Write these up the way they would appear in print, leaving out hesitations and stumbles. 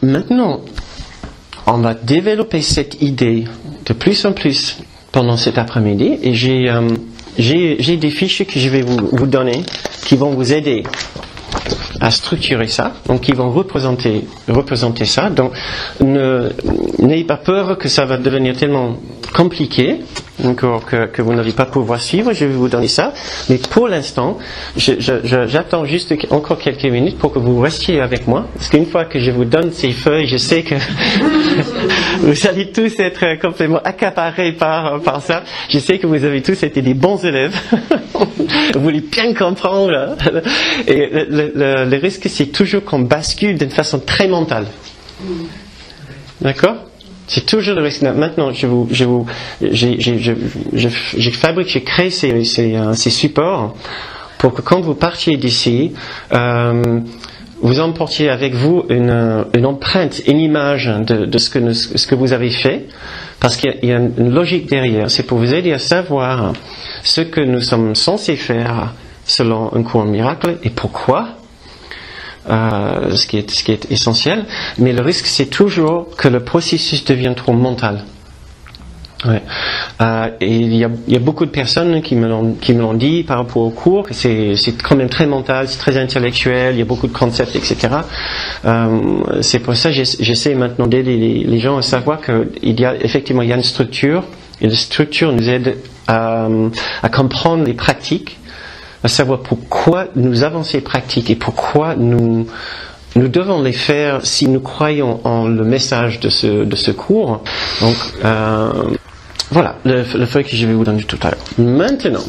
Maintenant, on va développer cette idée de plus en plus pendant cet après-midi, et j'ai des fichiers que je vais vous donner qui vont vous aider à structurer ça, donc qui vont représenter ça. Donc n'ayez pas peur que ça va devenir tellement compliqué que vous n'allez pas pouvoir suivre. Je vais vous donner ça, mais pour l'instant j'attends juste encore quelques minutes pour que vous restiez avec moi, parce qu'une fois que je vous donne ces feuilles, je sais que vous allez tous être complètement accaparés par ça. Je sais que vous avez tous été des bons élèves. Vous voulez bien comprendre, et le risque, c'est toujours qu'on bascule d'une façon très mentale. D'accord? C'est toujours le risque. Maintenant, j'ai créé ces supports pour que quand vous partiez d'ici, vous emportiez avec vous une empreinte, une image de ce que vous avez fait, parce qu'il y a une logique derrière. C'est pour vous aider à savoir ce que nous sommes censés faire selon un cours miracle et pourquoi, ce qui est essentiel. Mais le risque, c'est toujours que le processus devienne trop mental. Ouais. Et il y a beaucoup de personnes qui me l'ont dit par rapport au cours, que c'est quand même très mental, c'est très intellectuel, il y a beaucoup de concepts, etc. C'est pour ça que j'essaie maintenant d'aider les gens à savoir qu'il y a effectivement une structure, et la structure nous aide à comprendre les pratiques, à savoir pourquoi nous avons ces pratiques et pourquoi nous devons les faire si nous croyons en le message de ce cours. Donc, voilà le feuille que je vais vous donner tout à l'heure. Maintenant,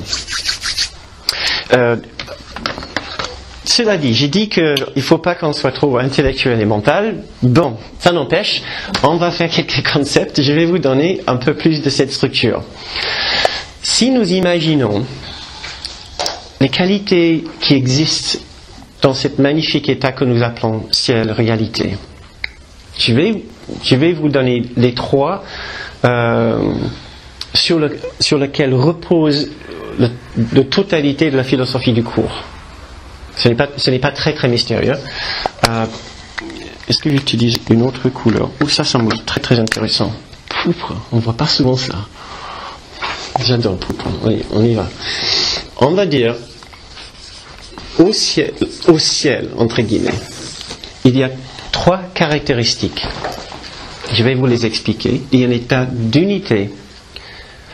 cela dit, j'ai dit qu'il ne faut pas qu'on soit trop intellectuel et mental. Bon, ça n'empêche, on va faire quelques concepts. Je vais vous donner un peu plus de cette structure. Si nous imaginons les qualités qui existent dans cet magnifique état que nous appelons ciel, réalité, je vais vous donner les trois sur lesquels repose la totalité de la philosophie du cours. Ce n'est pas très très mystérieux. Est-ce que j'utilise une autre couleur? Ça semble très très intéressant. Poupre, on ne voit pas souvent ça. J'adore le poupre. Oui, on y va. On va dire au ciel, entre guillemets, il y a trois caractéristiques. Je vais vous les expliquer. Il y a un état d'unité,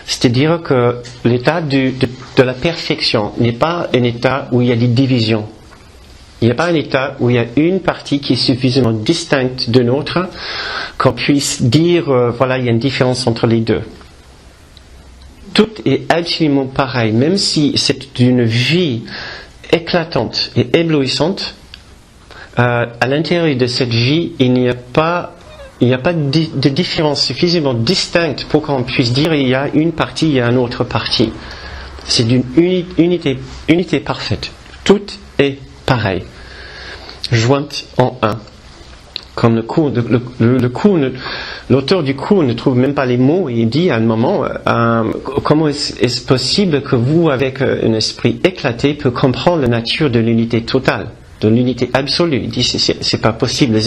c'est-à-dire que l'état de la perfection n'est pas un état où il y a des divisions. Il n'y a pas un état où il y a une partie qui est suffisamment distincte de l'autre qu'on puisse dire, voilà, il y a une différence entre les deux. Tout est absolument pareil, même si c'est d'une vie éclatante et éblouissante. À l'intérieur de cette vie, il n'y a pas de différence suffisamment distincte pour qu'on puisse dire il y a une partie, il y a une autre partie. C'est d'une unité parfaite. Tout est pareil, jointe en un. Comme l'auteur du cours ne trouve même pas les mots, et il dit à un moment, comment est-ce possible que vous, avec un esprit éclaté, peut comprendre la nature de l'unité totale, de l'unité absolue? Il dit c'est pas possible.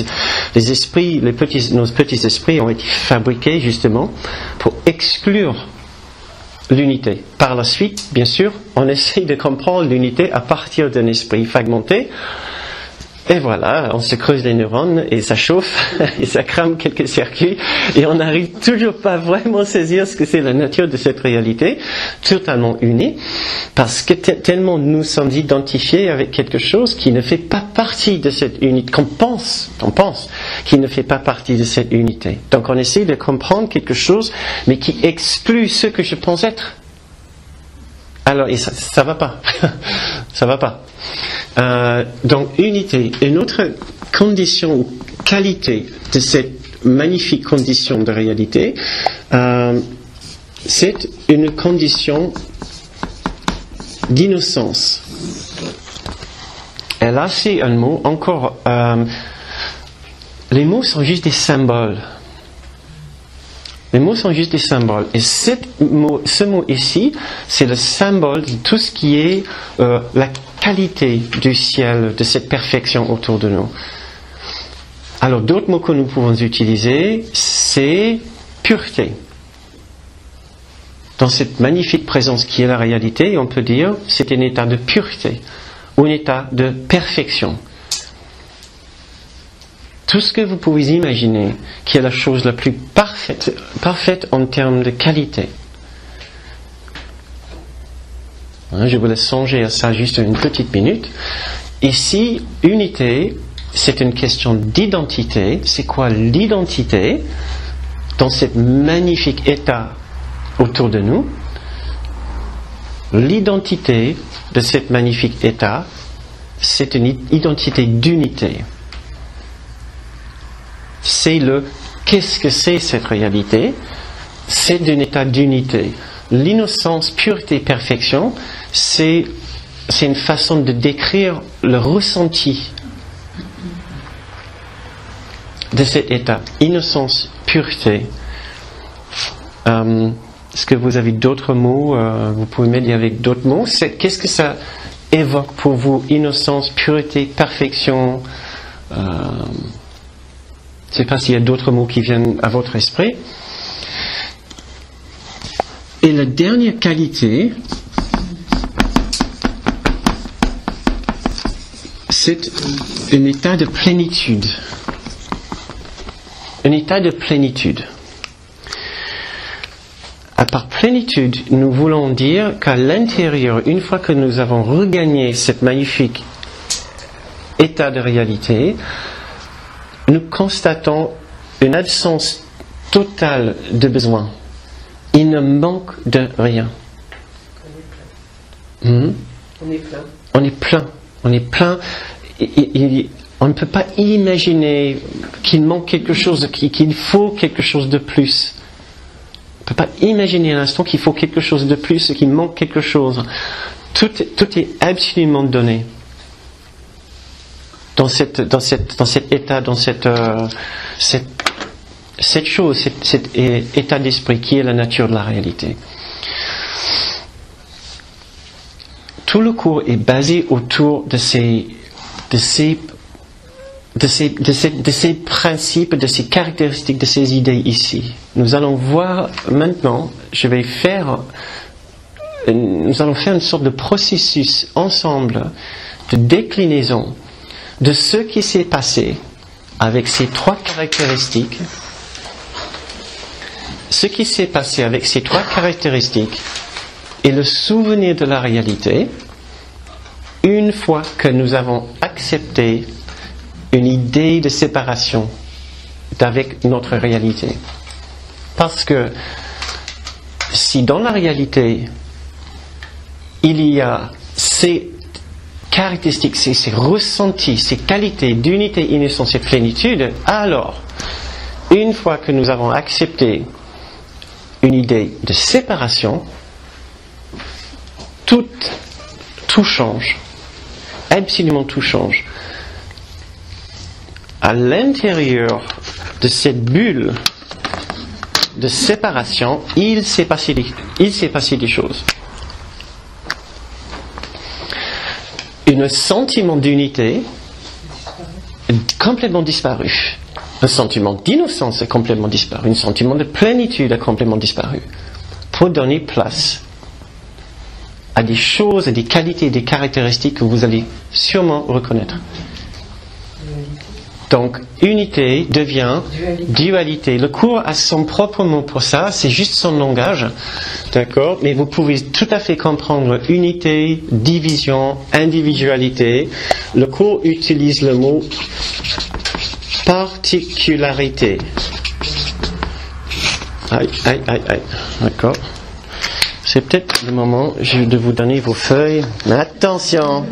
Les esprits, nos petits esprits ont été fabriqués justement pour exclure l'unité. Par la suite, bien sûr, on essaye de comprendre l'unité à partir d'un esprit fragmenté. Et voilà, on se creuse les neurones et ça chauffe et ça crame quelques circuits et on n'arrive toujours pas vraiment à saisir ce que c'est la nature de cette réalité totalement unie, parce que tellement nous sommes identifiés avec quelque chose qui ne fait pas partie de cette unité, qu'on pense qui ne fait pas partie de cette unité. Donc on essaie de comprendre quelque chose mais qui exclut ce que je pense être. Alors, et ça va pas. Ça va pas. Donc, unité. Une autre condition ou qualité de cette magnifique condition de réalité, c'est une condition d'innocence. Et là, c'est un mot encore. Les mots sont juste des symboles. Les mots sont juste des symboles. Et ce mot ici, c'est le symbole de tout ce qui est la qualité du ciel, de cette perfection autour de nous. Alors d'autres mots que nous pouvons utiliser, c'est pureté. Dans cette magnifique présence qui est la réalité, on peut dire c'est un état de pureté ou un état de perfection. Tout ce que vous pouvez imaginer qui est la chose la plus parfaite en termes de qualité. Je vous laisse songer à ça juste une petite minute. Ici, unité, c'est une question d'identité. C'est quoi l'identité dans ce magnifique état autour de nous? L'identité de ce magnifique état, c'est une identité d'unité. C'est qu'est-ce que c'est cette réalité? C'est un état d'unité. L'innocence, pureté, perfection, c'est une façon de décrire le ressenti de cet état. Innocence, pureté. Est-ce que vous avez d'autres mots? Vous pouvez m'aider avec d'autres mots. Qu'est-ce que ça évoque pour vous? Innocence, pureté, perfection. Je ne sais pas s'il y a d'autres mots qui viennent à votre esprit. Et la dernière qualité, c'est un état de plénitude. Un état de plénitude. Par plénitude, nous voulons dire qu'à l'intérieur, une fois que nous avons regagné ce magnifique état de réalité, nous constatons une absence totale de besoin. Il ne manque de rien. On est plein. On est plein. On est plein. On ne peut pas imaginer qu'il manque quelque chose, qu'il faut quelque chose de plus. On ne peut pas imaginer à l'instant qu'il faut quelque chose de plus, qu'il manque quelque chose. Tout est absolument donné. Dans cet état, dans cette chose, cet état d'esprit qui est la nature de la réalité. Tout le cours est basé autour de ces principes, de ces caractéristiques, de ces idées ici. Nous allons voir maintenant, nous allons faire une sorte de processus ensemble de déclinaison de ce qui s'est passé avec ces trois caractéristiques. Ce qui s'est passé avec ces trois caractéristiques est le souvenir de la réalité une fois que nous avons accepté une idée de séparation avec notre réalité. Parce que si dans la réalité il y a ces caractéristiques, ces ressentis, ces qualités d'unité, innocence et plénitude, alors, une fois que nous avons accepté une idée de séparation, tout change. Absolument tout change. À l'intérieur de cette bulle de séparation, il s'est passé des choses. Un sentiment d'unité est complètement disparu. Un sentiment d'innocence est complètement disparu. Un sentiment de plénitude est complètement disparu. Pour donner place à des choses, à des qualités, des caractéristiques que vous allez sûrement reconnaître. Donc, unité devient dualité. Le cours a son propre mot pour ça, c'est juste son langage, d'accord? Mais vous pouvez tout à fait comprendre unité, division, individualité. Le cours utilise le mot particularité. Aïe, d'accord? C'est peut-être le moment de vous donner vos feuilles. Mais attention,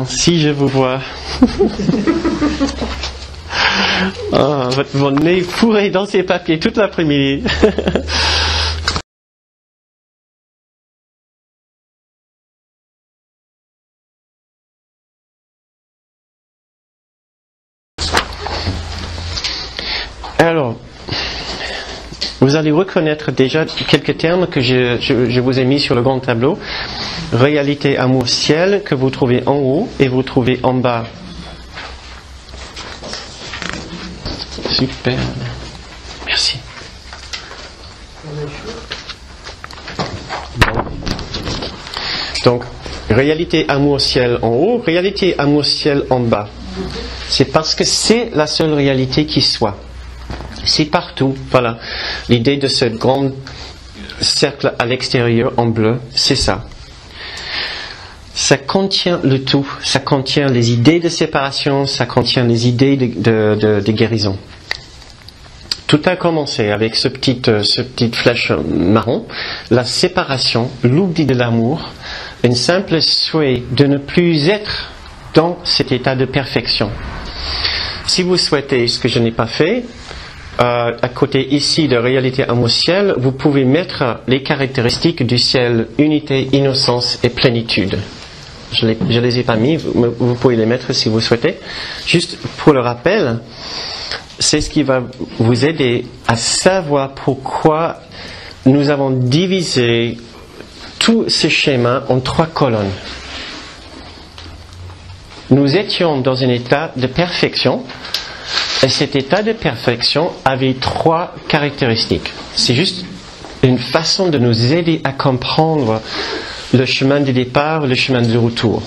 si je vous vois. Votre nez fourré dans ces papiers toute l'après-midi. Alors, vous allez reconnaître déjà quelques termes que je vous ai mis sur le grand tableau. Réalité, amour, ciel, que vous trouvez en haut et vous trouvez en bas. Super. Merci. Donc, réalité amour-ciel en haut, réalité amour-ciel en bas. C'est parce que c'est la seule réalité qui soit. C'est partout. Voilà. L'idée de ce grand cercle à l'extérieur en bleu, c'est ça. Ça contient le tout. Ça contient les idées de séparation, ça contient les idées de guérison. Tout a commencé avec ce petite flèche marron, la séparation, l'oubli de l'amour, un simple souhait de ne plus être dans cet état de perfection. Si vous souhaitez ce que je n'ai pas fait, à côté ici de réalité amour-ciel, vous pouvez mettre les caractéristiques du ciel, unité, innocence et plénitude. Je les ai pas mis, vous pouvez les mettre si vous souhaitez. Juste pour le rappel, c'est ce qui va vous aider à savoir pourquoi nous avons divisé tout ce schéma en 3 colonnes. Nous étions dans un état de perfection, et cet état de perfection avait 3 caractéristiques. C'est juste une façon de nous aider à comprendre le chemin du départ, le chemin du retour.